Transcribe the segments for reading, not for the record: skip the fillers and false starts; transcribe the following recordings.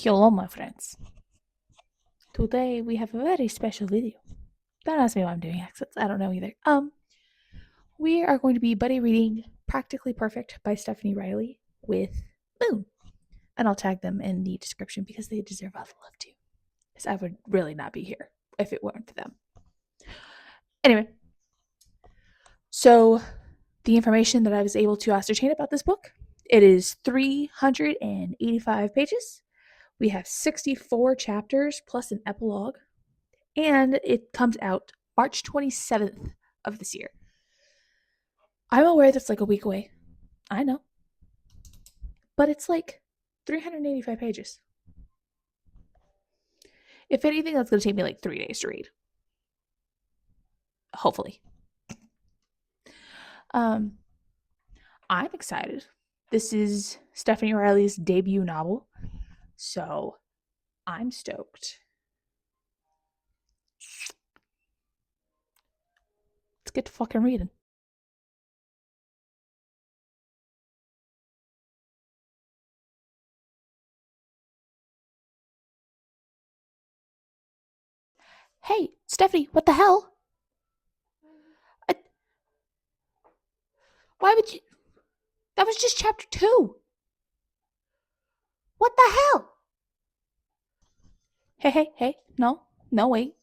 Hello, my friends. Today we have a very special video. Don't ask me why I'm doing accents. I don't know either. We are going to be buddy reading Practically Perfect by Stephanie Riley with Moon. And I'll tag them in the description because they deserve all the love too. Because I would really not be here if it weren't for them. Anyway, so the information that I was able to ascertain about this book, it is 385 pages. We have 64 chapters plus an epilogue, and it comes out March 27th of this year. I'm aware that's like a week away. I know. But it's like 385 pages. If anything, that's going to take me like 3 days to read. Hopefully. I'm excited. This is Stephanie Riley's debut novel. So I'm stoked. Let's get to fucking reading. Hey, Stephanie, what the hell? Why would you? That was just chapter 2. What the hell? Hey. No, wait.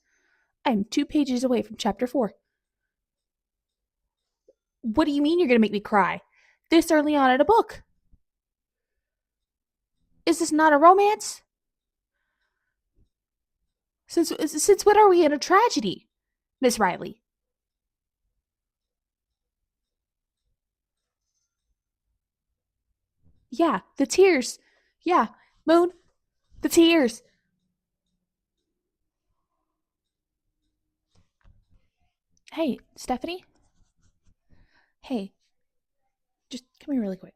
I'm 2 pages away from chapter 4. What do you mean you're going to make me cry? This early on in a book? Is this not a romance? Since when are we in a tragedy, Miss Riley? Yeah, the tears. Yeah, Moon, the tears. Hey, Stephanie? Hey, just come here really quick.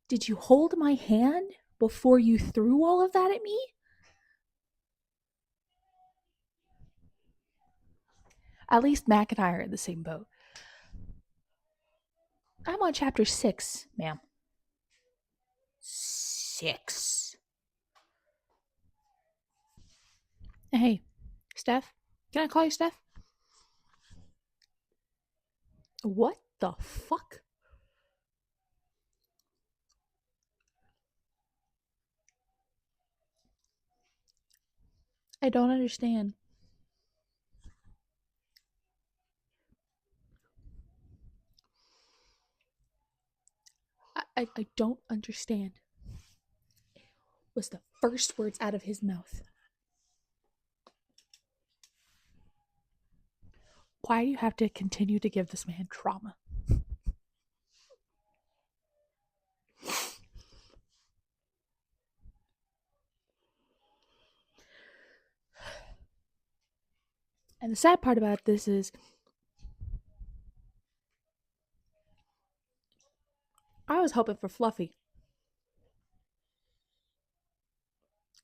Did you hold my hand before you threw all of that at me? At least Mac and I are in the same boat. I'm on chapter 6, ma'am. 6. Hey, Steph? Can I call you Steph? What the fuck? I don't understand. I don't understand. Was the first words out of his mouth. Why do you have to continue to give this man trauma? And the sad part about this is I was hoping for Fluffy.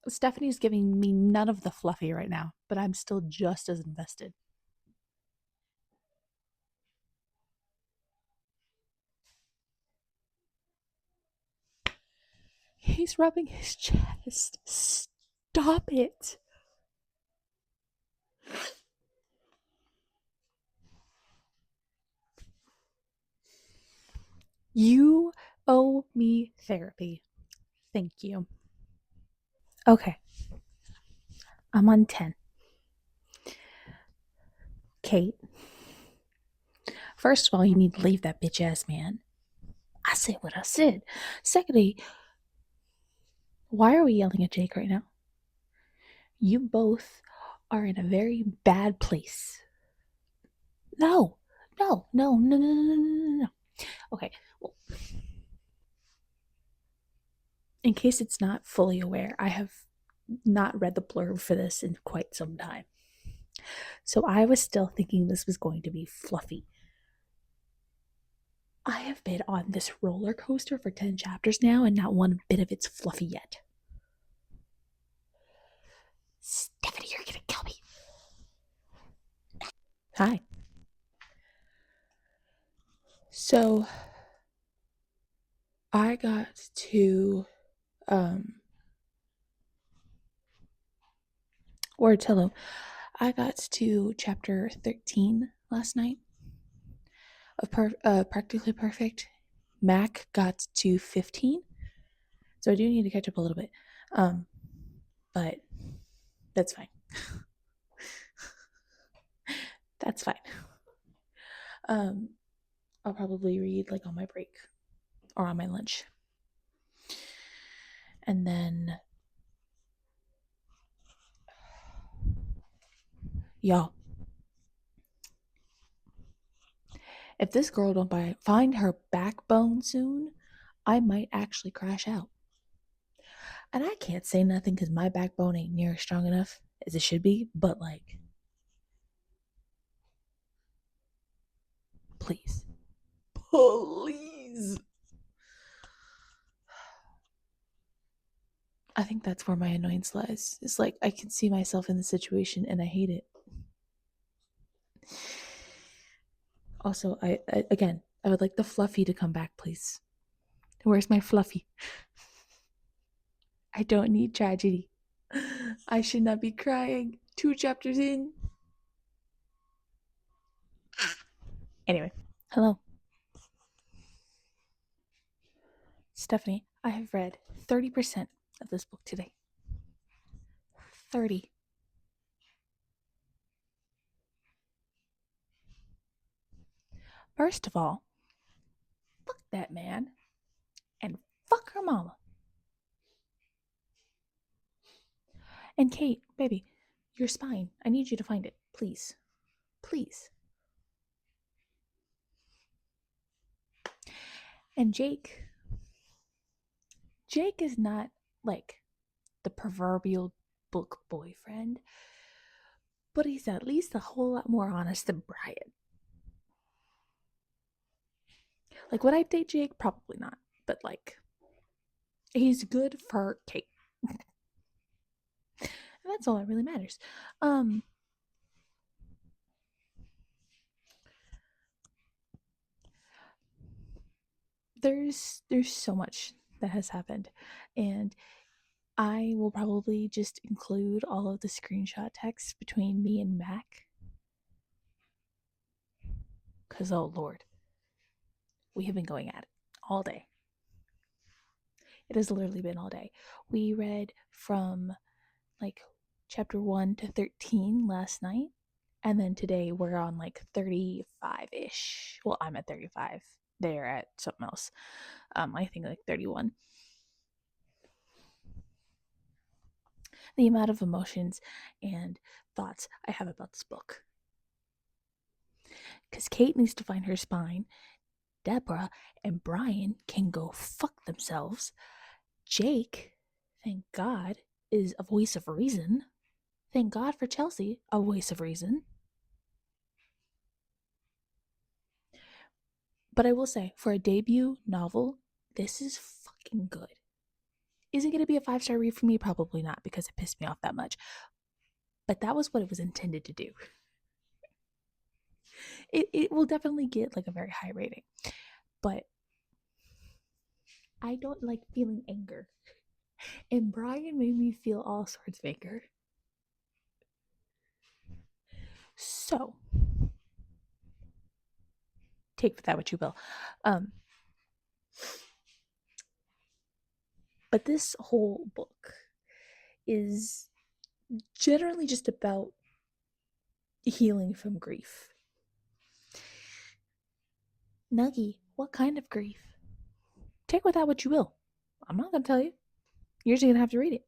Stephanie's giving me none of the Fluffy right now, but I'm still just as invested. He's rubbing his chest. Stop it. You owe me therapy. Thank you. Okay. I'm on 10. Kate. First of all, you need to leave that bitch ass man. I said what I said. Secondly, why are we yelling at Jake right now? You both are in a very bad place. No. Okay, well, in case it's not fully aware, I have not read the blurb for this in quite some time. So I was still thinking this was going to be fluffy. I have been on this roller coaster for 10 chapters now, and not one bit of it's fluffy yet. Stephanie, you're gonna kill me. Hi. So I got to Word hello. I got to chapter 13 last night of Practically Perfect. Mac got to 15. So I do need to catch up a little bit. But that's fine. That's fine. I'll probably read like on my break or on my lunch. And then y'all, if this girl don't find her backbone soon, I might actually crash out. And I can't say nothing because my backbone ain't near as strong enough as it should be, but like, please. Please. I think that's where my annoyance lies. It's like I can see myself in the situation and I hate it. Also, I again, I would like the Fluffy to come back, please. Where's my Fluffy? I don't need tragedy. I should not be crying. 2 chapters in. Anyway, hello. Stephanie, I have read 30% of this book today. 30. First of all, fuck that man and fuck her mama. And Kate, baby, your spine. I need you to find it. Please. Please. And Jake. Jake is not like the proverbial book boyfriend, but he's at least a whole lot more honest than Brian. Like, would I date Jake? Probably not. But like, he's good for Kate. And that's all that really matters. There's so much that has happened, and I will probably just include all of the screenshot text between me and Mac. Because, oh Lord, we have been going at it all day. It has literally been all day. We read from like chapter 1 to 13 last night. And then today we're on like 35 ish. Well, I'm at 35. They're at something else. I think like 31. The amount of emotions and thoughts I have about this book. Because Kate needs to find her spine. Deborah and Brian can go fuck themselves. Jake, thank God, is a voice of reason. Thank God for Chelsea, a voice of reason. But I will say, for a debut novel, this is fucking good. Is it going to be a 5-star read for me? Probably not, because it pissed me off that much. But that was what it was intended to do. It will definitely get like a very high rating. But I don't like feeling anger. And Brian made me feel all sorts of anger. So, take for that what you will. But this whole book is generally just about healing from grief. Nuggie, what kind of grief? Take with that what you will. I'm not going to tell you. You're just going to have to read it.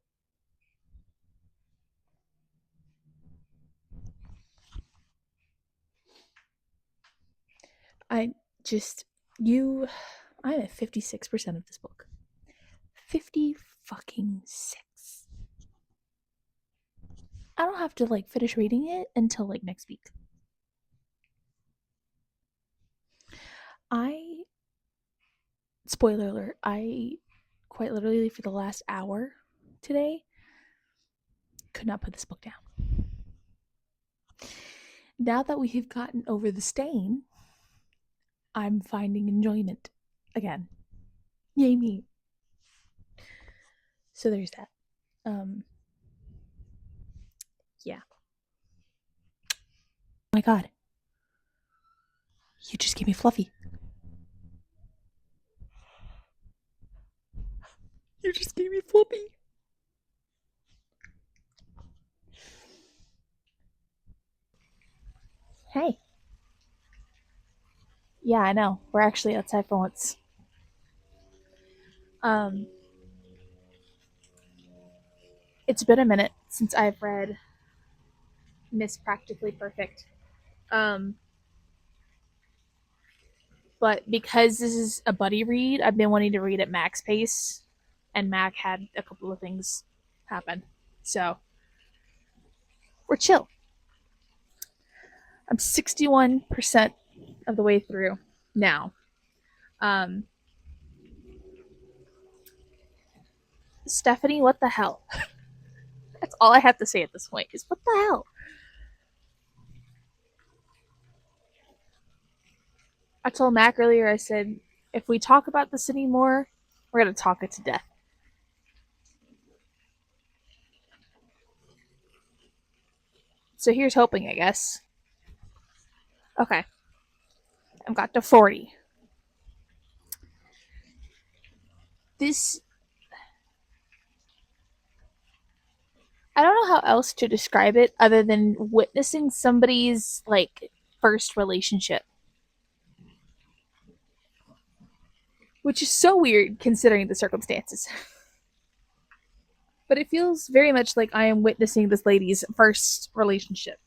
I'm at 56% of this book. 50 fucking 6. I don't have to like finish reading it until like next week. Spoiler alert, I quite literally for the last hour today could not put this book down. Now that we have gotten over the stain, I'm finding enjoyment again. Yay me. So there's that. Yeah. Oh my god. You just gave me Fluffy. You just gave me Fluffy. Hey. Yeah, I know. We're actually outside for once. Um, it's been a minute since I've read Miss Practically Perfect. Um, but because this is a buddy read, I've been wanting to read at Mac's pace, and Mac had a couple of things happen. So we're chill. I'm 61% of the way through now. Um, Stephanie, what the hell? That's all I have to say at this point is what the hell? I told Mac earlier, I said, if we talk about this anymore, we're going to talk it to death. So here's hoping, I guess. Okay. I've got to 40. This. I don't know how else to describe it other than witnessing somebody's, like, first relationship. Which is so weird considering the circumstances. But it feels very much like I am witnessing this lady's first relationship.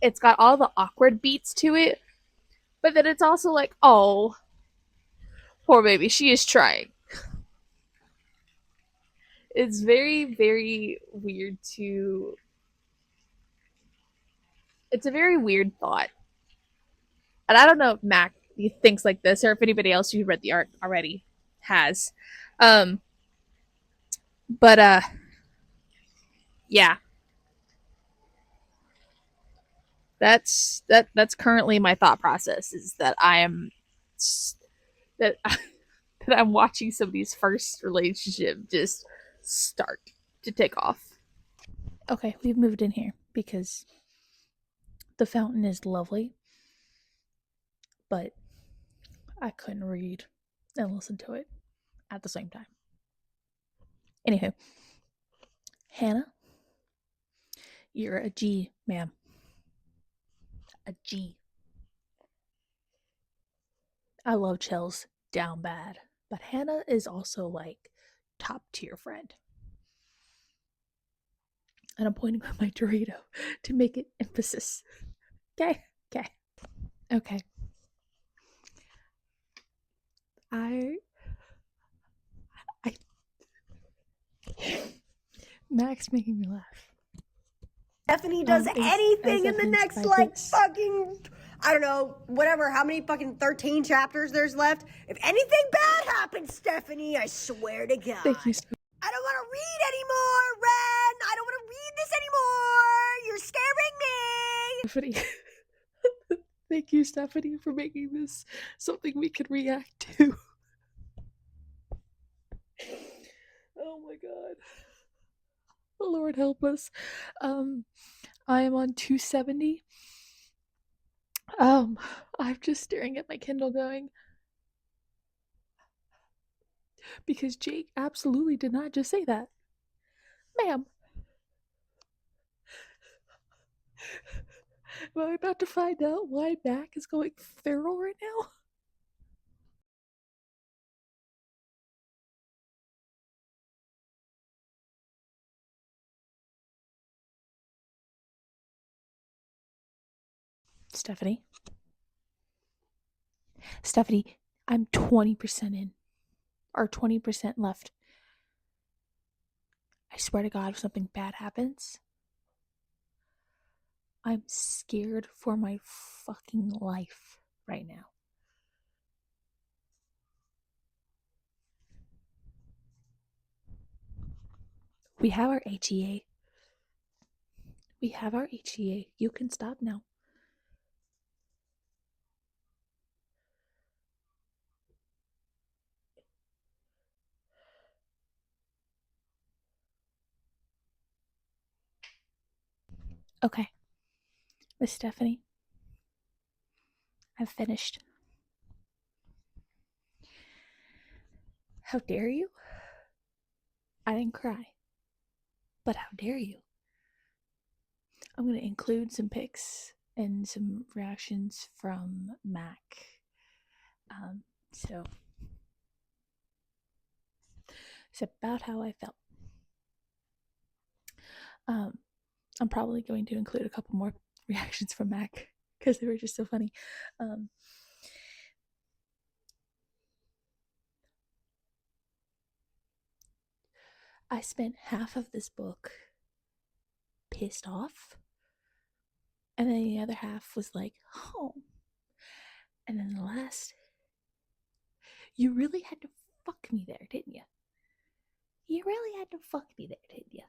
It's got all the awkward beats to it, but then it's also like, oh, poor baby, she is trying. It's very, very weird to. It's a very weird thought. And I don't know if Mac thinks like this or if anybody else who read the art already has. Um, but yeah, that's currently my thought process is that I am that that I'm watching somebody's first relationship just start to take off. Okay, we've moved in here because the fountain is lovely, but I couldn't read and listen to it at the same time. Anywho, Hannah, you're a G, ma'am. A G. I love Chels down bad, but Hannah is also like top tier friend. And I'm pointing with my Dorito to make it emphasis. Okay, okay, okay. I, I, Max making me laugh. Stephanie does anything in the next, like, fucking, I don't know, whatever, how many fucking 13 chapters there's left. If anything bad happens, Stephanie, I swear to God. Thank you. I don't want to read anymore, Ren. I don't want to read this anymore. You're scaring me. Stephanie. Thank you, Stephanie, for making this something we can react to. Oh my god. Lord help us. I am on 270. I'm just staring at my Kindle going, because Jake absolutely did not just say that. Ma'am. Am I about to find out why Mac is going feral right now? Stephanie. Stephanie, I'm 20% in. Or 20% left. I swear to God, if something bad happens, I'm scared for my fucking life right now. We have our HEA. We have our HEA. You can stop now. Okay, Miss Stephanie, I've finished. How dare you? I didn't cry. But how dare you? I'm going to include some pics and some reactions from Mac. So it's about how I felt. I'm probably going to include a couple more reactions from Mac because they were just so funny. I spent half of this book pissed off, and then the other half was like, oh. And then the last, you really had to fuck me there, didn't you? You really had to fuck me there, didn't you?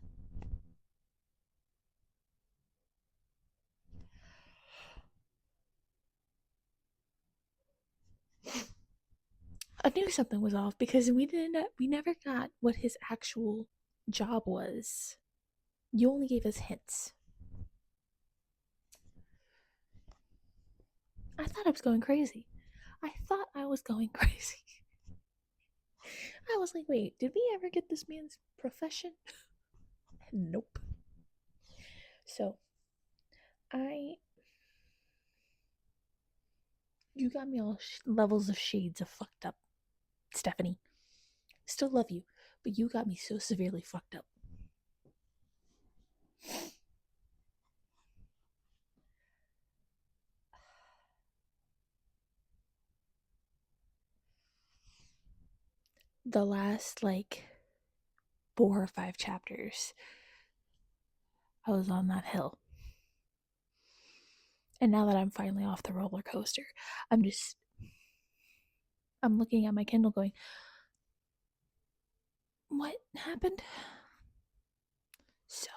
I knew something was off because we never got what his actual job was. You only gave us hints. I thought I was going crazy. I thought I was going crazy. I was like, wait, did we ever get this man's profession? Nope. So, you got me all levels of shades of fucked up, Stephanie. Still love you, but you got me so severely fucked up. The last, 4 or 5 chapters, I was on that hill. And now that I'm finally off the roller coaster, I'm looking at my Kindle going, what happened? So,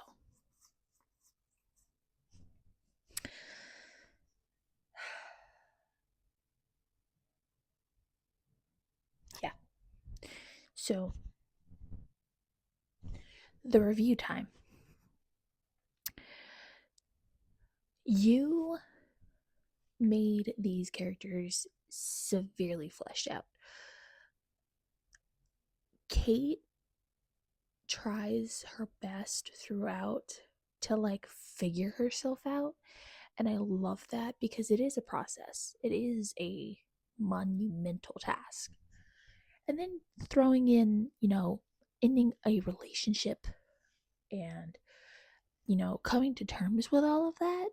yeah. So, the review time. You made these characters severely fleshed out. Kate tries her best throughout to figure herself out, and I love that because it is a process. It is a monumental task. And then throwing in, ending a relationship and, coming to terms with all of that.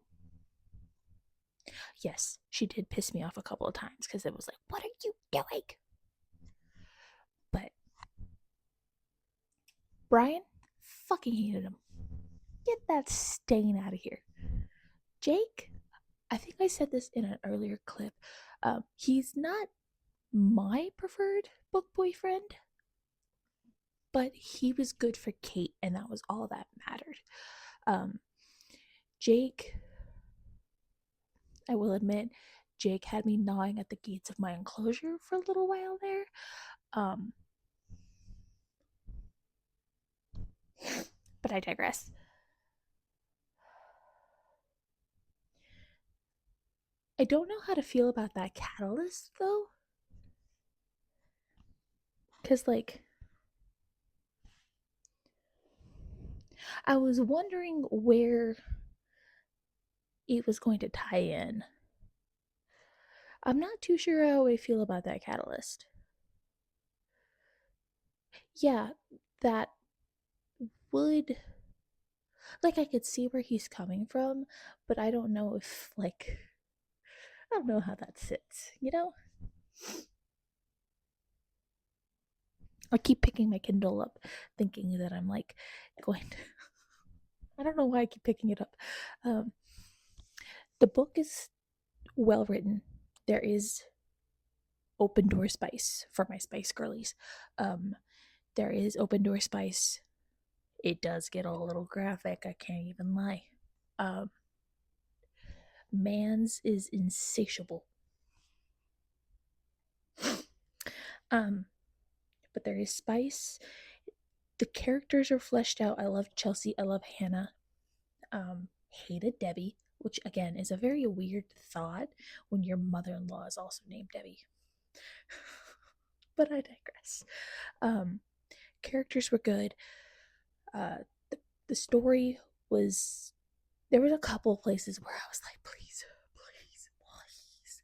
Yes, she did piss me off a couple of times because it was like, what are you doing? But Brian, fucking hated him. Get that stain out of here. Jake, I think I said this in an earlier clip. He's not my preferred book boyfriend, but he was good for Kate, and that was all that mattered. Jake, I will admit, Jake had me gnawing at the gates of my enclosure for a little while there. But I digress. I don't know how to feel about that catalyst, though. Because, I was wondering where it was going to tie in. I'm not too sure how I feel about that catalyst. Yeah, that would, I could see where he's coming from, but I don't know if, I don't know how that sits, I keep picking my Kindle up, thinking that I'm, going to. I don't know why I keep picking it up. The book is well written. There is open door spice for my spice girlies. There is open door spice. It does get a little graphic, I can't even lie. Mans is insatiable. But there is spice. The characters are fleshed out. I love Chelsea. I love Hannah. hated Debbie, which again is a very weird thought when your mother-in-law is also named Debbie. But I digress. Characters were good. The story was, there was a couple of places where I was like, please, please, please.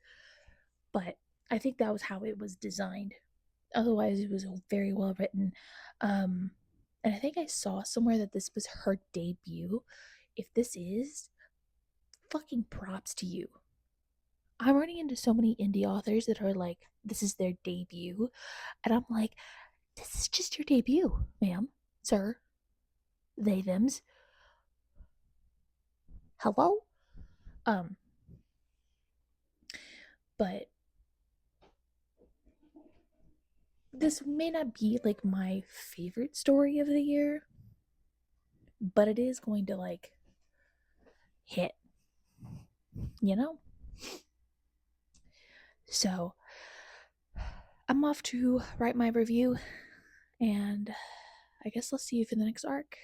But I think that was how it was designed. Otherwise, it was very well written. And I think I saw somewhere that this was her debut. If this is, fucking props to you. I'm running into so many indie authors that are like, this is their debut. And I'm like, this is just your debut, ma'am, sir, they, thems. Hello? But this may not be like my favorite story of the year, but it is going to like hit, you know? So I'm off to write my review, and I guess I'll see you for the next arc.